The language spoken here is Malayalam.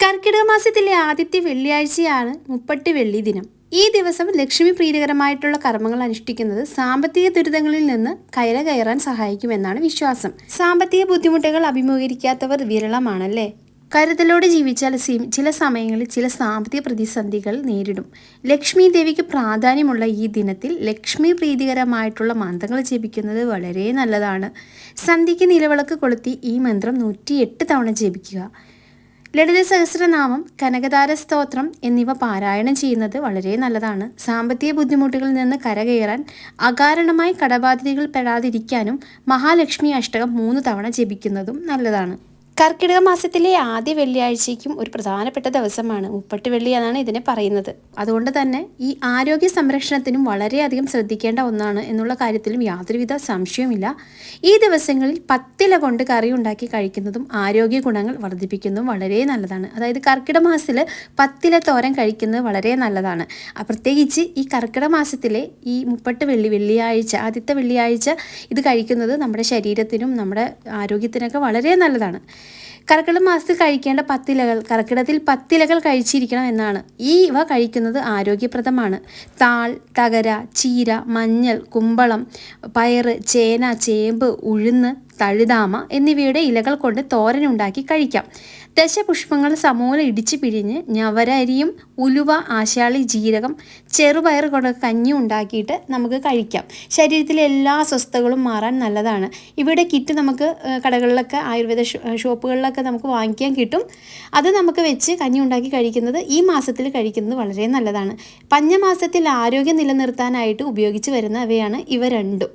കർക്കിടക മാസത്തിലെ ആദ്യത്തെ വെള്ളിയാഴ്ചയാണ് മുപ്പട്ട് വെള്ളി ദിനം. ഈ ദിവസം ലക്ഷ്മി പ്രീതികരമായിട്ടുള്ള കർമ്മങ്ങൾ അനുഷ്ഠിക്കുന്നത് സാമ്പത്തിക ദുരിതങ്ങളിൽ നിന്ന് കയറാൻ സഹായിക്കുമെന്നാണ് വിശ്വാസം. സാമ്പത്തിക ബുദ്ധിമുട്ടുകൾ അഭിമുഖീകരിക്കാത്തവർ വിരളമാണല്ലേ. കരുതലോടെ ജീവിച്ചാൽ ചില സമയങ്ങളിൽ ചില സാമ്പത്തിക പ്രതിസന്ധികൾ നേരിടും. ലക്ഷ്മി ദേവിക്ക് പ്രാധാന്യമുള്ള ഈ ദിനത്തിൽ ലക്ഷ്മി പ്രീതികരമായിട്ടുള്ള മന്ത്രങ്ങൾ ജപിക്കുന്നത് വളരെ നല്ലതാണ്. സന്ധ്യയ്ക്ക് നിലവിളക്ക് കൊളുത്തി ഈ മന്ത്രം 108 തവണ ജപിക്കുക. ലളിത സഹസ്രനാമം, കനകധാര സ്തോത്രം എന്നിവ പാരായണം ചെയ്യുന്നത് വളരെ നല്ലതാണ്. സാമ്പത്തിക ബുദ്ധിമുട്ടുകളിൽ നിന്ന് കരകയറാൻ, അകാരണമായി കടബാധ്യതകൾ പെടാതിരിക്കാനും മഹാലക്ഷ്മി അഷ്ടകം 3 തവണ ജപിക്കുന്നതും നല്ലതാണ്. കർക്കിടക മാസത്തിലെ ആദ്യ വെള്ളിയാഴ്ചയ്ക്കും ഒരു പ്രധാനപ്പെട്ട ദിവസമാണ്. മുപ്പട്ട് വെള്ളി എന്നാണ് ഇതിനെ പറയുന്നത്. അതുകൊണ്ട് തന്നെ ഈ ആരോഗ്യ സംരക്ഷണത്തിനും വളരെയധികം ശ്രദ്ധിക്കേണ്ട ഒന്നാണ് എന്നുള്ള കാര്യത്തിലും യാതൊരുവിധ സംശയവുമില്ല. ഈ ദിവസങ്ങളിൽ 10 ഇല കൊണ്ട് കറി ഉണ്ടാക്കി കഴിക്കുന്നതും ആരോഗ്യ ഗുണങ്ങൾ വർദ്ധിപ്പിക്കുന്നതും വളരെ നല്ലതാണ്. അതായത് കർക്കിടക മാസത്തിൽ 10 ഇല തോരൻ കഴിക്കുന്നത് വളരെ നല്ലതാണ്. പ്രത്യേകിച്ച് ഈ കർക്കിടക മാസത്തിലെ ഈ മുപ്പട്ട് വെള്ളിയാഴ്ച, ആദ്യത്തെ വെള്ളിയാഴ്ച ഇത് കഴിക്കുന്നത് നമ്മുടെ ശരീരത്തിനും നമ്മുടെ ആരോഗ്യത്തിനൊക്കെ വളരെ നല്ലതാണ്. കർക്കിടക മാസത്തിൽ കഴിക്കേണ്ട 10 ഇലകൾ, കർക്കിടകത്തിൽ 10 ഇലകൾ കഴിച്ചിരിക്കണം എന്നാണ്. ഇവ കഴിക്കുന്നത് ആരോഗ്യപ്രദമാണ്. താൾ, തകര, ചീര, മഞ്ഞൾ, കുമ്പളം, പയറ്, ചേന, ചേമ്പ്, ഉഴുന്ന്, തഴുതാമ എന്നിവയുടെ ഇലകൾ കൊണ്ട് തോരനുണ്ടാക്കി കഴിക്കാം. ദശപുഷ്പങ്ങൾ സമൂലം ഇടിച്ച് പിഴിഞ്ഞ് ഞവര അരിയും ഉലുവ, ആശാളി, ജീരകം, ചെറുപയർ കൊണ്ട് കഞ്ഞി ഉണ്ടാക്കിയിട്ട് നമുക്ക് കഴിക്കാം. ശരീരത്തിലെ എല്ലാ അസ്വസ്ഥതകളും മാറാൻ നല്ലതാണ്. ഇവിടെ കിറ്റ് നമുക്ക് കടകളിലൊക്കെ ആയുർവേദ ഷോപ്പുകളിലൊക്കെ നമുക്ക് വാങ്ങിക്കാൻ കിട്ടും. അത് നമുക്ക് വെച്ച് കഞ്ഞി ഉണ്ടാക്കി കഴിക്കുന്നത് ഈ മാസത്തിൽ കഴിക്കുന്നത് വളരെ നല്ലതാണ്. പഞ്ഞമാസത്തിൽ ആരോഗ്യം നിലനിർത്താനായിട്ട് ഉപയോഗിച്ച് വരുന്നവയാണ് ഇവ രണ്ടും.